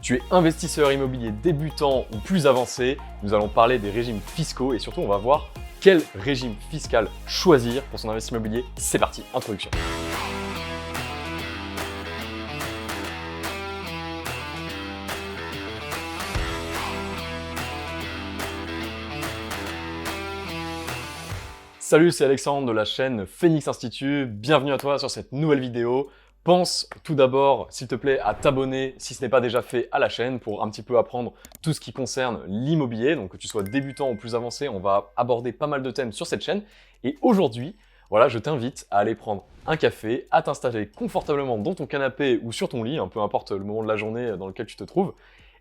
Tu es investisseur immobilier débutant ou plus avancé, nous allons parler des régimes fiscaux et surtout on va voir quel régime fiscal choisir pour son investissement immobilier. C'est parti, introduction. Salut, c'est Alexandre de la chaîne Phoenix Institute. Bienvenue à toi sur cette nouvelle vidéo. Pense tout d'abord, s'il te plaît, à t'abonner si ce n'est pas déjà fait à la chaîne pour un petit peu apprendre tout ce qui concerne l'immobilier. Donc que tu sois débutant ou plus avancé, on va aborder pas mal de thèmes sur cette chaîne. Et aujourd'hui, voilà, je t'invite à aller prendre un café, à t'installer confortablement dans ton canapé ou sur ton lit, peu importe le moment de la journée dans lequel tu te trouves.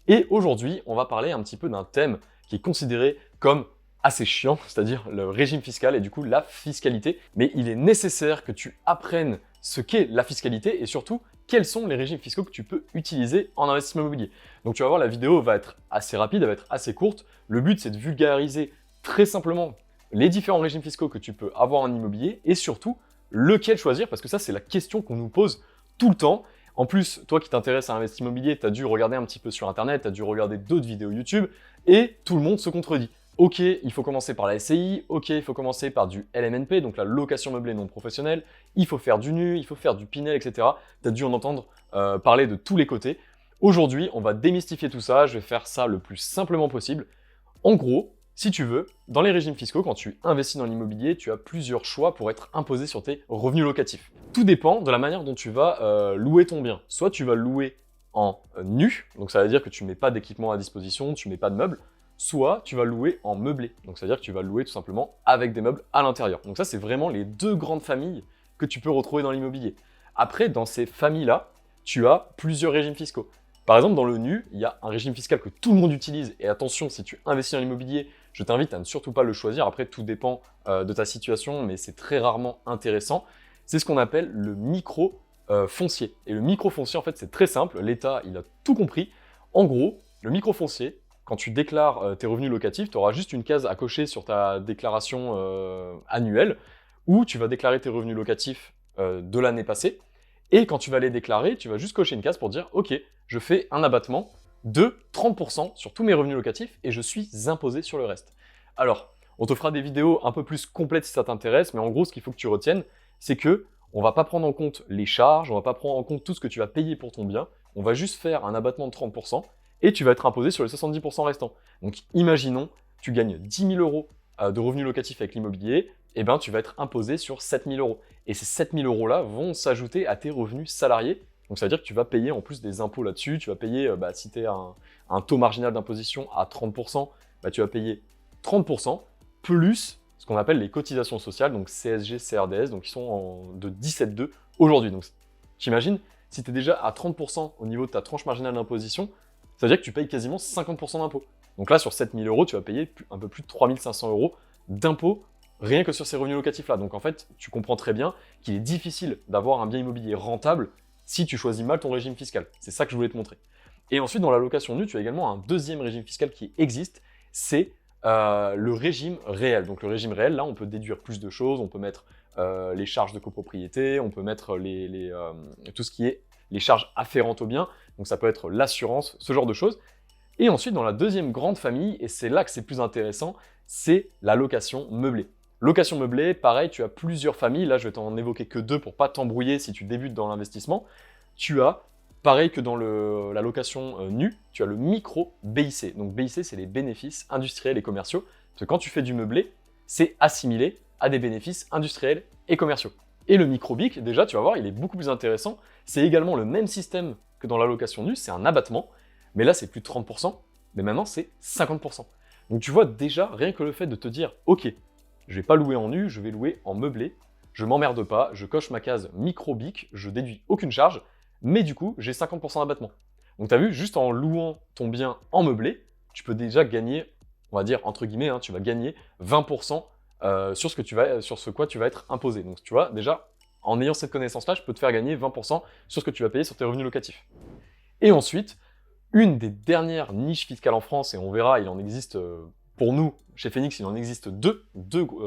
Et aujourd'hui, on va parler un petit peu d'un thème qui est considéré comme assez chiant, c'est-à-dire le régime fiscal et du coup la fiscalité. Mais il est nécessaire que tu apprennes ce qu'est la fiscalité et surtout quels sont les régimes fiscaux que tu peux utiliser en investissement immobilier. Donc tu vas voir, la vidéo va être assez rapide, elle va être assez courte. Le but, c'est de vulgariser très simplement les différents régimes fiscaux que tu peux avoir en immobilier et surtout lequel choisir, parce que ça, c'est la question qu'on nous pose tout le temps. En plus, toi qui t'intéresses à l'investissement immobilier, tu as dû regarder un petit peu sur Internet, tu as dû regarder d'autres vidéos YouTube et tout le monde se contredit. Ok, il faut commencer par la SCI, ok, il faut commencer par du LMNP, donc la location meublée non professionnelle, il faut faire du nu, il faut faire du Pinel, etc. Tu as dû en entendre parler de tous les côtés. Aujourd'hui, on va démystifier tout ça, je vais faire ça le plus simplement possible. En gros, si tu veux, dans les régimes fiscaux, quand tu investis dans l'immobilier, tu as plusieurs choix pour être imposé sur tes revenus locatifs. Tout dépend de la manière dont tu vas louer ton bien. Soit tu vas louer en nu, donc ça veut dire que tu ne mets pas d'équipement à disposition, tu ne mets pas de meubles, soit tu vas louer en meublé, donc c'est-à-dire que tu vas louer tout simplement avec des meubles à l'intérieur. Donc ça, c'est vraiment les deux grandes familles que tu peux retrouver dans l'immobilier. Après, dans ces familles-là, tu as plusieurs régimes fiscaux. Par exemple, dans le nu, il y a un régime fiscal que tout le monde utilise, et attention, si tu investis dans l'immobilier, je t'invite à ne surtout pas le choisir. Après, tout dépend de ta situation, mais c'est très rarement intéressant. C'est ce qu'on appelle le micro-foncier. Et le micro-foncier, en fait, c'est très simple, l'État, il a tout compris. En gros, le micro-foncier, quand tu déclares tes revenus locatifs, tu auras juste une case à cocher sur ta déclaration annuelle où tu vas déclarer tes revenus locatifs de l'année passée. Et quand tu vas les déclarer, tu vas juste cocher une case pour dire « Ok, je fais un abattement de 30% sur tous mes revenus locatifs et je suis imposé sur le reste. » Alors, on te fera des vidéos un peu plus complètes si ça t'intéresse, mais en gros, ce qu'il faut que tu retiennes, c'est que on va pas prendre en compte les charges, on va pas prendre en compte tout ce que tu vas payer pour ton bien, on va juste faire un abattement de 30%, et tu vas être imposé sur les 70% restants. Donc imaginons, tu gagnes 10 000 euros de revenus locatifs avec l'immobilier, et ben tu vas être imposé sur 7 000 euros. Et ces 7 000 euros-là vont s'ajouter à tes revenus salariés. Donc ça veut dire que tu vas payer en plus des impôts là-dessus, tu vas payer, si tu as un taux marginal d'imposition à 30%, tu vas payer 30%, plus ce qu'on appelle les cotisations sociales, donc CSG, CRDS, donc qui sont de 17,2 aujourd'hui. Donc t'imagines, si tu es déjà à 30% au niveau de ta tranche marginale d'imposition, ça veut dire que tu payes quasiment 50% d'impôts. Donc là, sur 7 000 euros, tu vas payer un peu plus de 3 500 euros d'impôts rien que sur ces revenus locatifs-là. Donc en fait, tu comprends très bien qu'il est difficile d'avoir un bien immobilier rentable si tu choisis mal ton régime fiscal. C'est ça que je voulais te montrer. Et ensuite, dans la location nue, tu as également un deuxième régime fiscal qui existe, c'est le régime réel. Donc le régime réel, là, on peut déduire plus de choses, on peut mettre les charges de copropriété, on peut mettre tout ce qui est les charges afférentes au bien, donc ça peut être l'assurance, ce genre de choses. Et ensuite, dans la deuxième grande famille, et c'est là que c'est plus intéressant, c'est la location meublée. Location meublée, pareil, tu as plusieurs familles, là je vais t'en évoquer que deux pour pas t'embrouiller si tu débutes dans l'investissement. Tu as, pareil que dans la location nue, tu as le micro-BIC. Donc BIC, c'est les bénéfices industriels et commerciaux, parce que quand tu fais du meublé, c'est assimilé à des bénéfices industriels et commerciaux. Et le micro-BIC, déjà, tu vas voir, il est beaucoup plus intéressant. C'est également le même système que dans la location nue, c'est un abattement, mais là, c'est plus de 30%, mais maintenant, c'est 50%. Donc tu vois déjà, rien que le fait de te dire, ok, je vais pas louer en nu, je vais louer en meublé, je m'emmerde pas, je coche ma case micro-BIC, je déduis aucune charge, mais du coup, j'ai 50% d'abattement. Donc tu as vu, juste en louant ton bien en meublé, tu peux déjà gagner, on va dire, entre guillemets, tu vas gagner 20% sur ce quoi tu vas être imposé. Donc tu vois, déjà, en ayant cette connaissance-là, je peux te faire gagner 20% sur ce que tu vas payer sur tes revenus locatifs. Et ensuite, une des dernières niches fiscales en France, et on verra, il en existe, pour nous, chez Phoenix, il en existe deux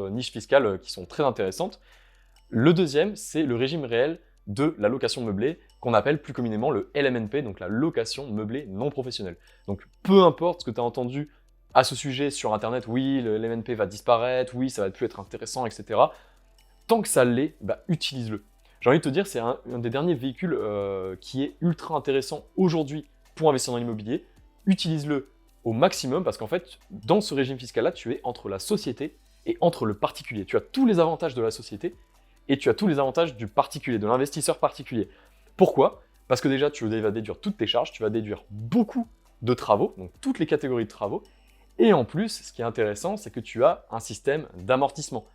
niches fiscales qui sont très intéressantes. Le deuxième, c'est le régime réel de la location meublée. qu'on appelle plus communément le LMNP, donc la location meublée non professionnelle. Donc peu importe ce que tu as entendu à ce sujet sur internet, oui, le LMNP va disparaître, oui, ça va plus être intéressant, etc. Tant que ça l'est, bah, utilise-le. J'ai envie de te dire, c'est un des derniers véhicules qui est ultra intéressant aujourd'hui pour investir dans l'immobilier. Utilise-le au maximum parce qu'en fait, dans ce régime fiscal-là, tu es entre la société et entre le particulier. Tu as tous les avantages de la société et tu as tous les avantages du particulier, de l'investisseur particulier. Pourquoi? Parce que déjà, tu vas déduire toutes tes charges, tu vas déduire beaucoup de travaux, donc toutes les catégories de travaux. Et en plus, ce qui est intéressant, c'est que tu as un système d'amortissement.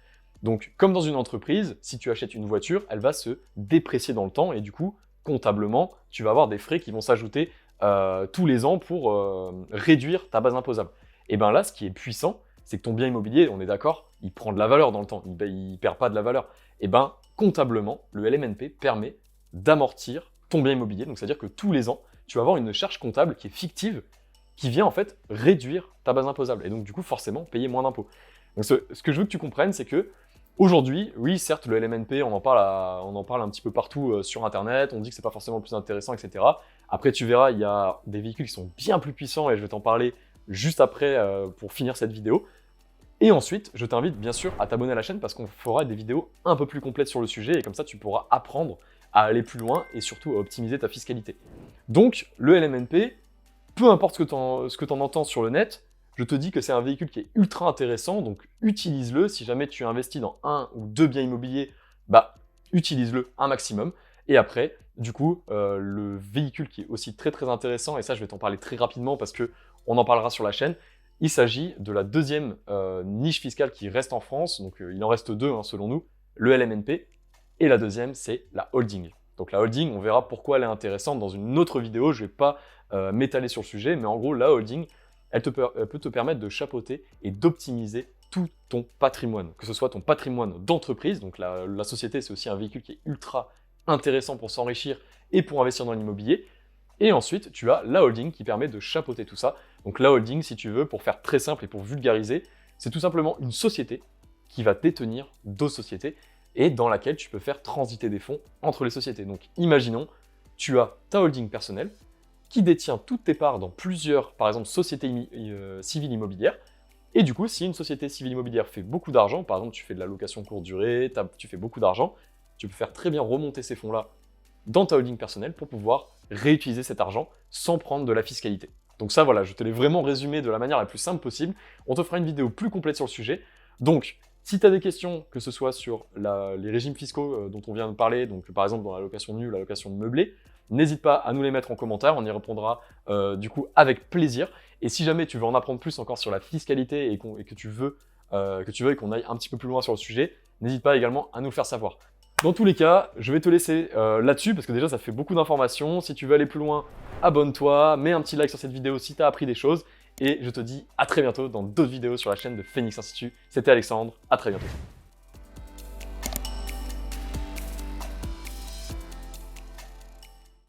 Donc, comme dans une entreprise, si tu achètes une voiture, elle va se déprécier dans le temps et du coup, comptablement, tu vas avoir des frais qui vont s'ajouter tous les ans pour réduire ta base imposable. Et bien là, ce qui est puissant, c'est que ton bien immobilier, on est d'accord, il prend de la valeur dans le temps, il ne perd pas de la valeur. Et bien, comptablement, le LMNP permet d'amortir ton bien immobilier. Donc, c'est-à-dire que tous les ans, tu vas avoir une charge comptable qui est fictive, qui vient en fait réduire ta base imposable. Et donc, du coup, forcément, payer moins d'impôts. Donc, ce que je veux que tu comprennes, c'est que aujourd'hui, oui, certes, le LMNP, on en parle un petit peu partout sur Internet, on dit que c'est pas forcément le plus intéressant, etc. Après, tu verras, il y a des véhicules qui sont bien plus puissants et je vais t'en parler juste après pour finir cette vidéo. Et ensuite, je t'invite bien sûr à t'abonner à la chaîne parce qu'on fera des vidéos un peu plus complètes sur le sujet et comme ça, tu pourras apprendre à aller plus loin et surtout à optimiser ta fiscalité. Donc, le LMNP, peu importe ce que tu en entends sur le net, je te dis que c'est un véhicule qui est ultra intéressant, donc utilise-le. Si jamais tu investis dans un ou deux biens immobiliers, bah, utilise-le un maximum. Et après, du coup, le véhicule qui est aussi très très intéressant, et ça je vais t'en parler très rapidement parce qu'on en parlera sur la chaîne, il s'agit de la deuxième niche fiscale qui reste en France, donc il en reste deux hein, selon nous, le LMNP, et la deuxième c'est la holding. Donc la holding, on verra pourquoi elle est intéressante dans une autre vidéo, je ne vais pas m'étaler sur le sujet, mais en gros la holding, elle peut te permettre de chapeauter et d'optimiser tout ton patrimoine, que ce soit ton patrimoine d'entreprise, donc la société c'est aussi un véhicule qui est ultra intéressant pour s'enrichir et pour investir dans l'immobilier, et ensuite tu as la holding qui permet de chapeauter tout ça. Donc la holding, si tu veux, pour faire très simple et pour vulgariser, c'est tout simplement une société qui va détenir d'autres sociétés et dans laquelle tu peux faire transiter des fonds entre les sociétés. Donc imaginons, tu as ta holding personnelle, qui détient toutes tes parts dans plusieurs, par exemple, sociétés civiles immobilières. Et du coup, si une société civile immobilière fait beaucoup d'argent, par exemple, tu fais de la location courte durée, tu fais beaucoup d'argent, tu peux faire très bien remonter ces fonds-là dans ta holding personnelle pour pouvoir réutiliser cet argent sans prendre de la fiscalité. Donc ça, voilà, je te l'ai vraiment résumé de la manière la plus simple possible. On te fera une vidéo plus complète sur le sujet. Donc, si tu as des questions, que ce soit sur les régimes fiscaux dont on vient de parler, donc par exemple dans la location nue, la location meublée, n'hésite pas à nous les mettre en commentaire, on y répondra du coup avec plaisir. Et si jamais tu veux en apprendre plus encore sur la fiscalité et que tu veux qu'on aille un petit peu plus loin sur le sujet, n'hésite pas également à nous le faire savoir. Dans tous les cas, je vais te laisser là-dessus parce que déjà ça fait beaucoup d'informations. Si tu veux aller plus loin, abonne-toi, mets un petit like sur cette vidéo si tu as appris des choses. Et je te dis à très bientôt dans d'autres vidéos sur la chaîne de Phoenix Institute. C'était Alexandre, à très bientôt.